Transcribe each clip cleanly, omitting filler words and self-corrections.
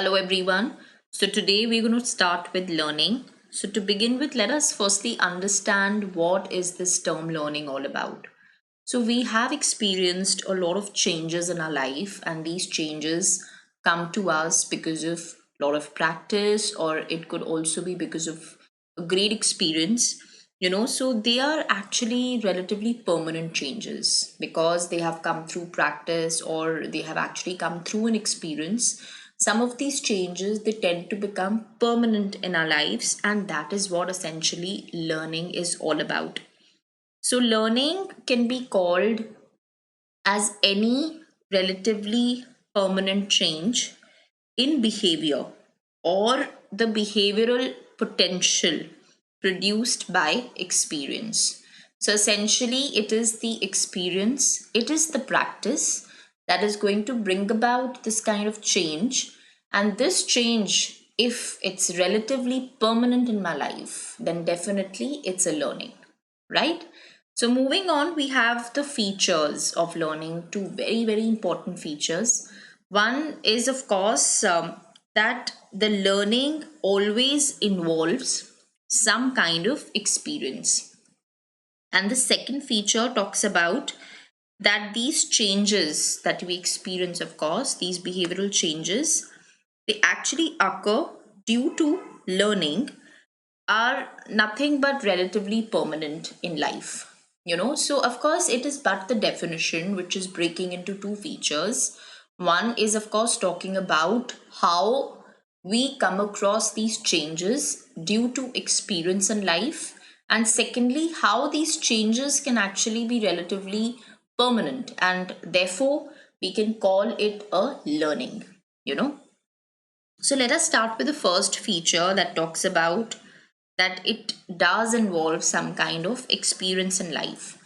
Hello, everyone. So, today we're going to start with learning. So, to begin with, let us firstly understand what is this term learning all about. So, we have experienced a lot of changes in our life, and these changes come to us because of a lot of practice, or it could also be because of a great experience. So they are actually relatively permanent changes because they have come through practice or they have actually come through an experience. Some of these changes they tend to become permanent in our lives, and that is what essentially learning is all about. So, learning can be called as any relatively permanent change in behavior or the behavioral potential produced by experience. So, essentially, it is the experience, it is the practice that is going to bring about this kind of change. And this change, if it's relatively permanent in my life, then definitely it's a learning, right? So, moving on, we have the features of learning, two very, very important features. One is, of course, that the learning always involves some kind of experience. And the second feature talks about that these changes that we experience, of course, these behavioral changes, they actually occur due to learning are nothing but relatively permanent in life. So of course it is but the definition which is breaking into two features. One is of course talking about how we come across these changes due to experience in life, and secondly how these changes can actually be relatively permanent and therefore we can call it a learning you know so let us start with the first feature that talks about that it does involve some kind of experience in life.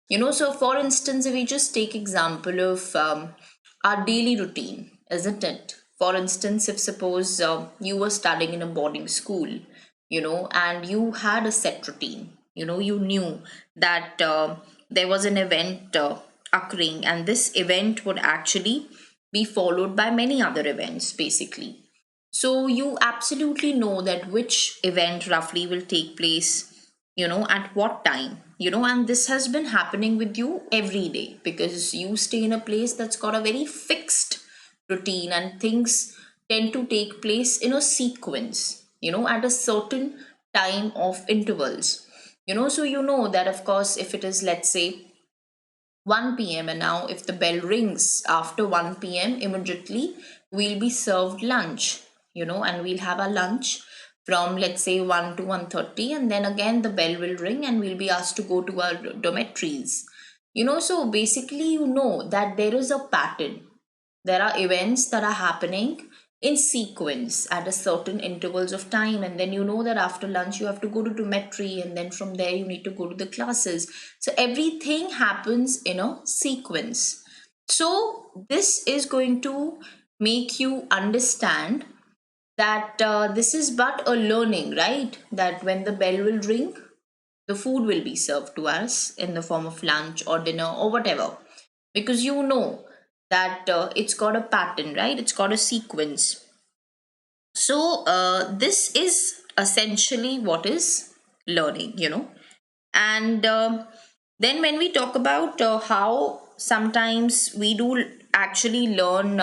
So for instance, if we just take example of our daily routine, isn't it? For instance, if suppose you were studying in a boarding school, and you had a set routine, you knew that there was an event occurring, and this event would actually be followed by many other events, basically. So you absolutely know that which event roughly will take place, at what time, and this has been happening with you every day because you stay in a place that's got a very fixed routine and things tend to take place in a sequence, at a certain time of intervals. So you know that, of course, if it is, let's say, 1 p.m. and now if the bell rings after 1 p.m. immediately we'll be served lunch, and we'll have our lunch from, let's say, 1 to 1:30, and then again the bell will ring and we'll be asked to go to our dormitories. So basically that there is a pattern. There are events that are happening in sequence at a certain intervals of time, and then that after lunch you have to go to dormitory, and then from there you need to go to the classes. So everything happens in a sequence. So this is going to make you understand that this is but a learning, right? That when the bell will ring, the food will be served to us in the form of lunch or dinner or whatever, because that it's got a pattern, right? It's got a sequence. So this is essentially what is learning, and then when we talk about how sometimes we do actually learn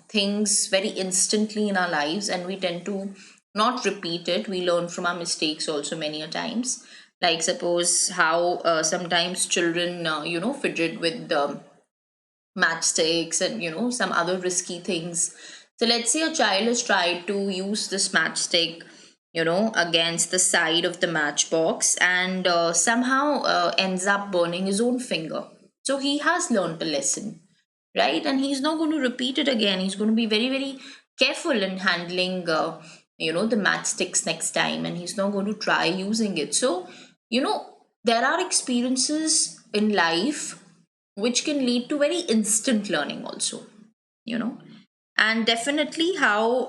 things very instantly in our lives, and we tend to not repeat it, we learn from our mistakes also many a times. Like suppose how sometimes children fidget with matchsticks and some other risky things. So let's say a child has tried to use this matchstick against the side of the matchbox, and somehow ends up burning his own finger. So he has learned a lesson, right? And he's not going to repeat it again. He's going to be very, very careful in handling the matchsticks next time, and he's not going to try using it. So there are experiences in life which can lead to very instant learning also, you know and definitely how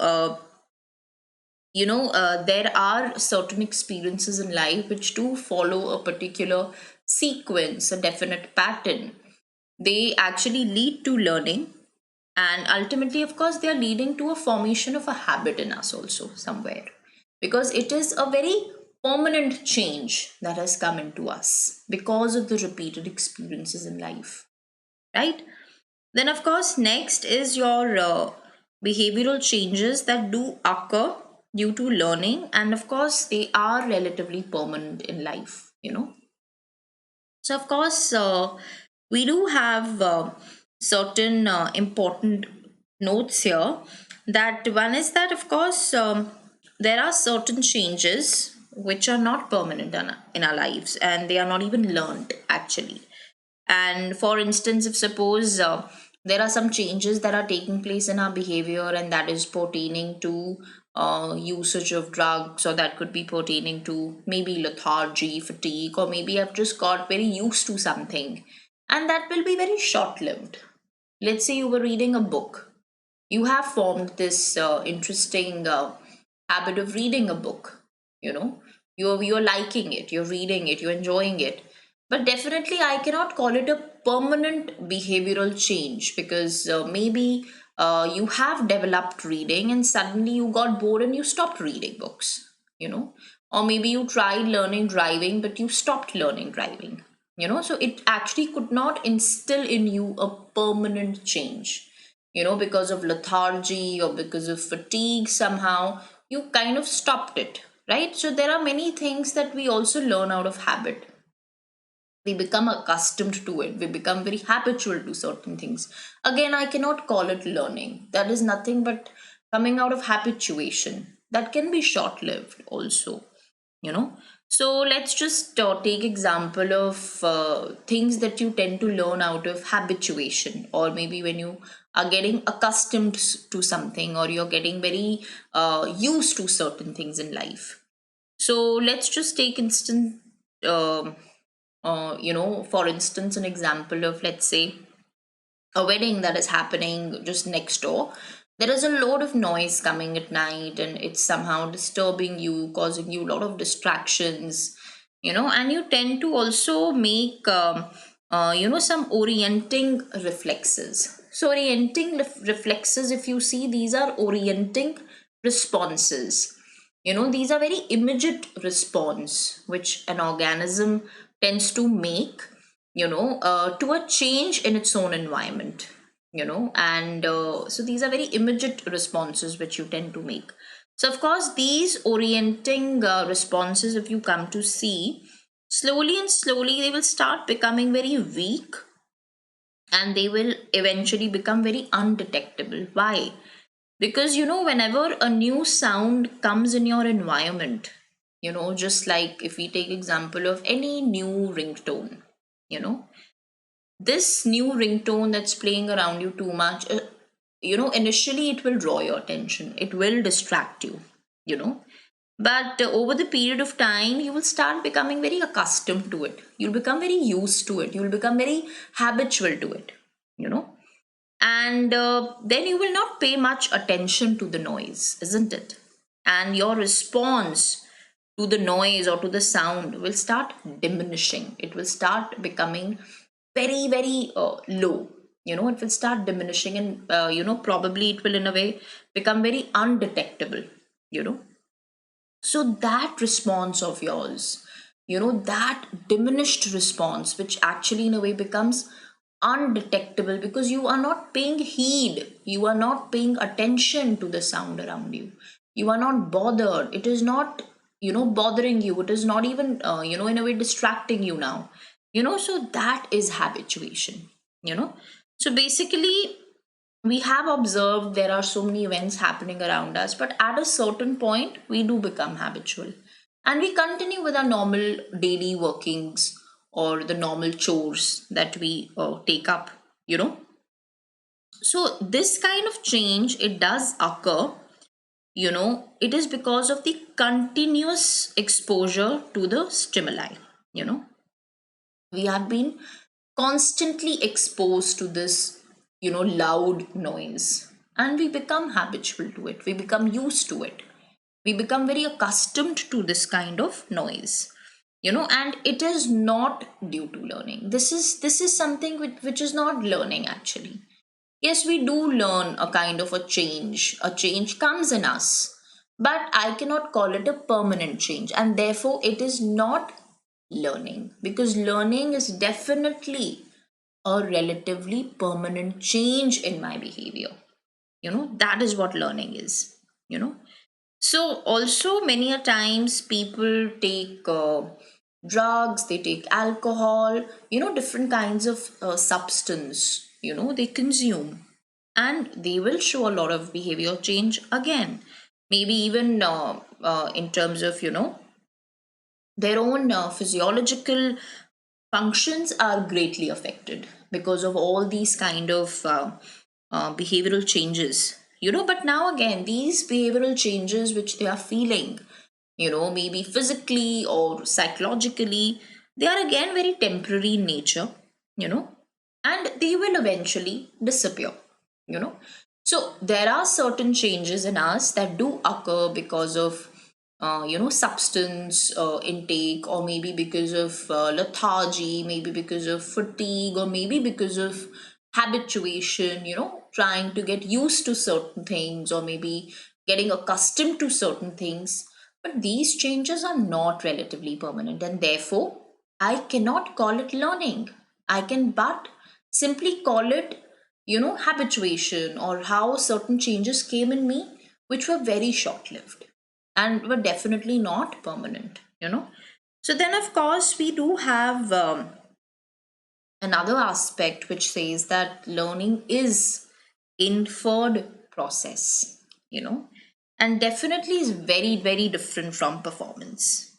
there are certain experiences in life which do follow a particular sequence, a definite pattern. They actually lead to learning, And ultimately, of course, they are leading to a formation of a habit in us also somewhere, because it is a very permanent change that has come into us because of the repeated experiences in life, right? Then, of course, next is your behavioral changes that do occur due to learning, and of course, they are relatively permanent in life, So, of course, we do have certain important notes here. That one is that, of course, there are certain changes which are not permanent in our lives, and they are not even learned actually. And for instance, if suppose there are some changes that are taking place in our behavior, and that is pertaining to usage of drugs, or that could be pertaining to maybe lethargy, fatigue, or maybe I've just got very used to something, and that will be very short lived. Let's say you were reading a book, you have formed this interesting habit of reading a book, you're liking it, you're reading it, you're enjoying it, but definitely I cannot call it a permanent behavioral change, because maybe you have developed reading and suddenly you got bored and you stopped reading books, or maybe you tried learning driving but you stopped learning driving, so it actually could not instill in you a permanent change, because of lethargy or because of fatigue. Somehow you kind of stopped it, right? So there are many things that we also learn out of habit. We become accustomed to it, we become very habitual to certain things. Again, I cannot call it learning, that is nothing but coming out of habituation, that can be short lived also, you know so let's just take example of things that you tend to learn out of habituation, or maybe when you are getting accustomed to something, or you're getting very used to certain things in life. So let's just take instant um for instance, an example of, let's say, a wedding that is happening just next door. There is a lot of noise coming at night, and it's somehow disturbing you, causing you a lot of distractions, and you tend to also make, some orienting reflexes. So, orienting reflexes, if you see, these are orienting responses. These are very immediate response which an organism tends to make, to a change in its own environment, and so these are very immediate responses which you tend to make. So, of course, these orienting responses, if you come to see, slowly and slowly, they will start becoming very weak, and they will eventually become very undetectable. Why? Because whenever a new sound comes in your environment, just like if we take example of any new ringtone, you know this new ringtone that's playing around you too much, initially it will draw your attention, it will distract you, you know but over the period of time, you will start becoming very accustomed to it, you'll become very used to it, you'll become very habitual to it, you know and then you will not pay much attention to the noise, isn't it? And your response to the noise or to the sound will start diminishing, it will start becoming very very low, it will start diminishing, and probably it will in a way become very undetectable, you know so that response of yours, that diminished response, which actually in a way becomes undetectable because you are not paying heed, you are not paying attention to the sound around you, you are not bothered, it is not, bothering you, it is not even, in a way distracting you now, so that is habituation, you know. So basically, we have observed there are so many events happening around us, but at a certain point we do become habitual, and we continue with our normal daily workings or the normal chores that we take up, you know so this kind of change, it does occur, it is because of the continuous exposure to the stimuli, you know we have been constantly exposed to this, loud noise, and we become habitual to it, we become used to it, we become very accustomed to this kind of noise, and it is not due to learning. This is something which is not learning actually. Yes, we do learn a kind of a change comes in us, but I cannot call it a permanent change, and therefore it is not learning, because learning is definitely a relatively permanent change in my behavior. That is what learning is. you know so also many a times people take drugs, they take alcohol, different kinds of substance, they consume, and they will show a lot of behavior change again. Maybe even in terms of their own physiological functions are greatly affected because of all these kind of behavioral changes. But now again, these behavioral changes which they are feeling, maybe physically or psychologically, they are again very temporary in nature, you know and they will eventually disappear. you know so there are certain changes in us that do occur because of substance intake, or maybe because of lethargy, maybe because of fatigue, or maybe because of habituation, trying to get used to certain things, or maybe getting accustomed to certain things. But these changes are not relatively permanent, and therefore I cannot call it learning. I can but simply call it habituation, or how certain changes came in me which were very short lived and were definitely not permanent. So then of course we do have another aspect which says that learning is inferred process, you know and definitely is very very different from performance.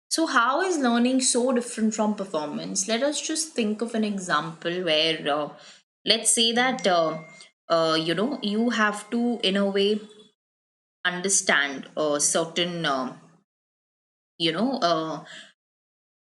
So how is learning so different from performance? Let us just think of an example where let's say that you have to in a way understand a certain you know uh,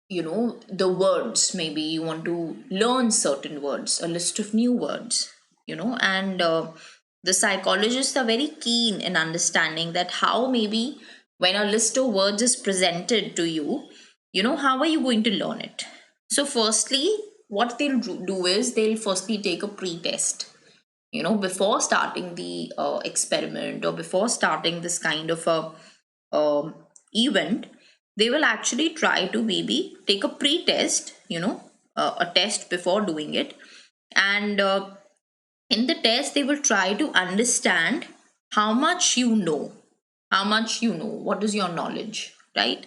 the words. Maybe you want to learn certain words, a list of new words, and the psychologists are very keen in understanding that how maybe when a list of words is presented to you, how are you going to learn it? So firstly, what they'll do is they'll firstly take a pre-test, before starting the experiment, or before starting this kind of a um, event. They will actually try to maybe take a pre-test, a test before doing it. And in the test they will try to understand how much what is your knowledge, right?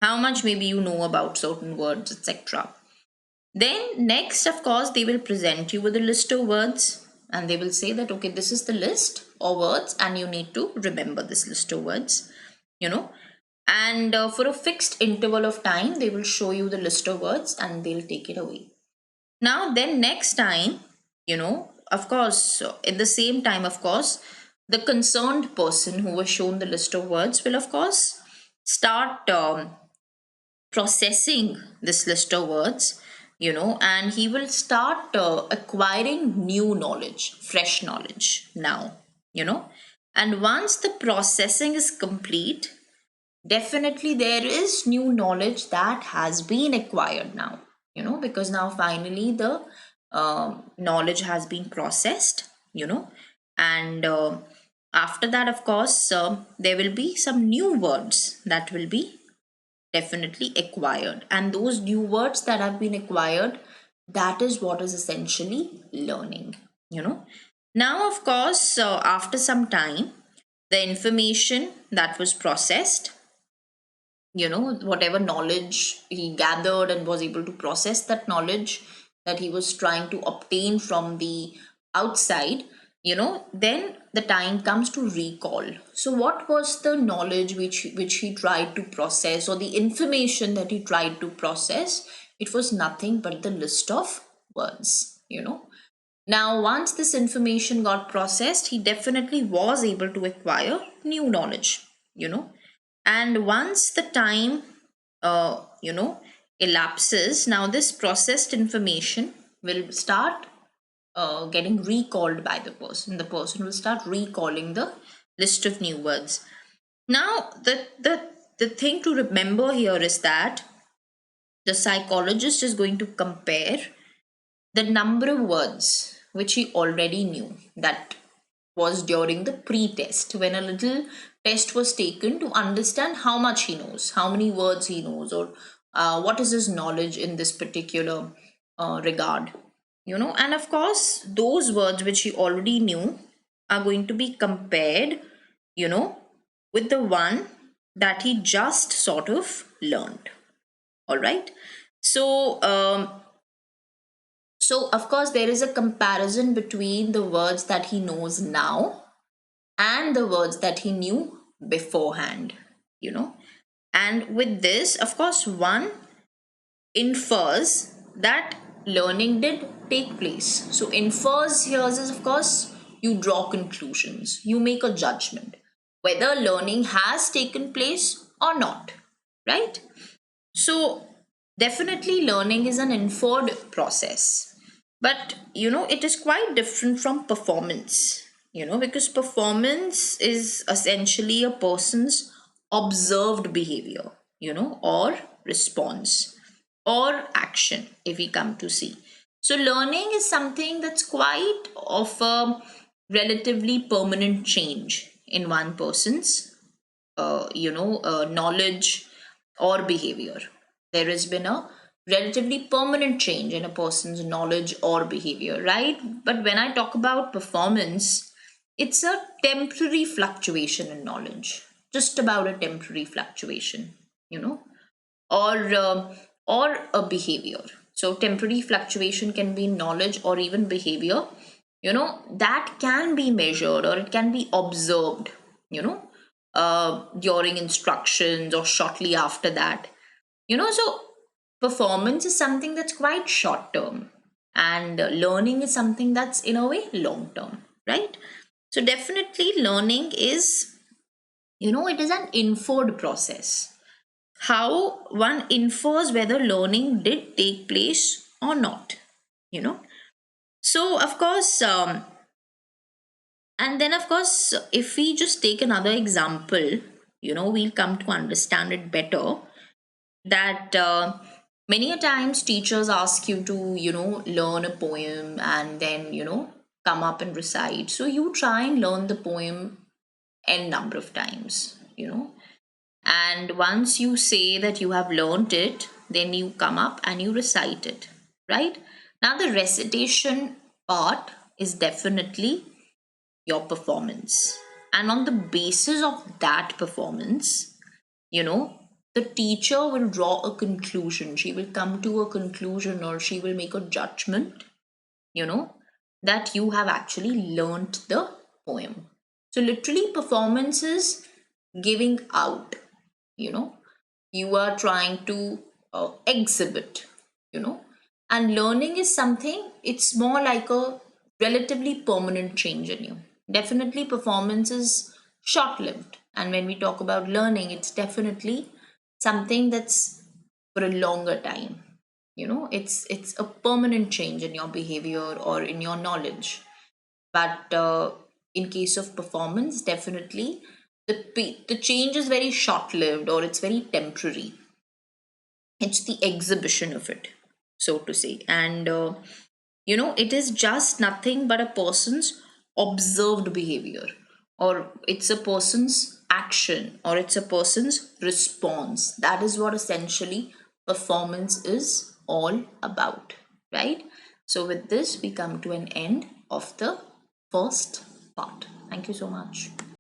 How much maybe you know about certain words, etc. Then, next, of course, they will present you with a list of words, and they will say that, okay, this is the list of words, and you need to remember this list of words, you know. And for a fixed interval of time, they will show you the list of words and they'll take it away. Now, then, next time, of course, in the same time, of course, the concerned person who was shown the list of words will, of course, start processing this list of words, and he will start acquiring new knowledge, fresh knowledge now, you know. And once the processing is complete, definitely there is new knowledge that has been acquired now, because now finally the knowledge has been processed, and after that, of course, there will be some new words that will be definitely acquired, and those new words that have been acquired, that is what is essentially learning. Now of course, after some time, the information that was processed, whatever knowledge he gathered and was able to process that knowledge that he was trying to obtain from the outside, then the time comes to recall. So what was the knowledge which he tried to process, or the information that he tried to process? It was nothing but the list of words. Now once this information got processed, he definitely was able to acquire new knowledge, and once the time uh, you know elapses, now this processed information will start getting recalled by the person will start recalling the list of new words. Now the thing to remember here is that the psychologist is going to compare the number of words, which he already knew. That was during the pre-test, when a little test was taken to understand how much he knows, how many words he knows, or what is his knowledge in this particular regard. And of course, those words which he already knew are going to be compared, you know, with the one that he just sort of learned. All right. So, of course, there is a comparison between the words that he knows now and the words that he knew beforehand, you know. And with this, of course, one infers that learning did take place. So, infers here is, of course, you draw conclusions, you make a judgment whether learning has taken place or not, right? So, definitely, learning is an inferred process, but it is quite different from performance, because performance is essentially a person's observed behavior, or response or action, if we come to see. So, learning is something that's quite of a relatively permanent change in one person's knowledge or behavior. There has been a relatively permanent change in a person's knowledge or behavior, right? But when I talk about performance, it's a temporary fluctuation in knowledge, just about a temporary fluctuation, you know, or a behavior. So temporary fluctuation can be knowledge or even behavior, that can be measured or it can be observed, during instructions or shortly after that. So performance is something that's quite short term, and learning is something that's in a way long term, right? So definitely learning is, it is an inferred process. How one infers whether learning did take place or not, you know. So of course, and then of course, if we just take another example, we'll come to understand it better. That many a times teachers ask you to learn a poem and then come up and recite. So you try and learn the poem n number of times, and once you say that you have learned it, then you come up and you recite it, right? Now the recitation part is definitely your performance, and on the basis of that performance, you know the teacher will draw a conclusion, she will come to a conclusion, or she will make a judgment, you know that you have actually learnt the poem. So literally performance is giving out, you know you are trying to exhibit, you know and learning is something, it's more like a relatively permanent change in you. Definitely performance is short lived, and when we talk about learning, it's definitely something that's for a longer time. It's a permanent change in your behavior or in your knowledge. But in case of performance, definitely the change is very short lived, or it's very temporary. It's the exhibition of it, so to say. And it is just nothing but a person's observed behavior, or it's a person's action, or it's a person's response. That is what essentially performance is all about, right? So with this, we come to an end of the first part. Thank you so much.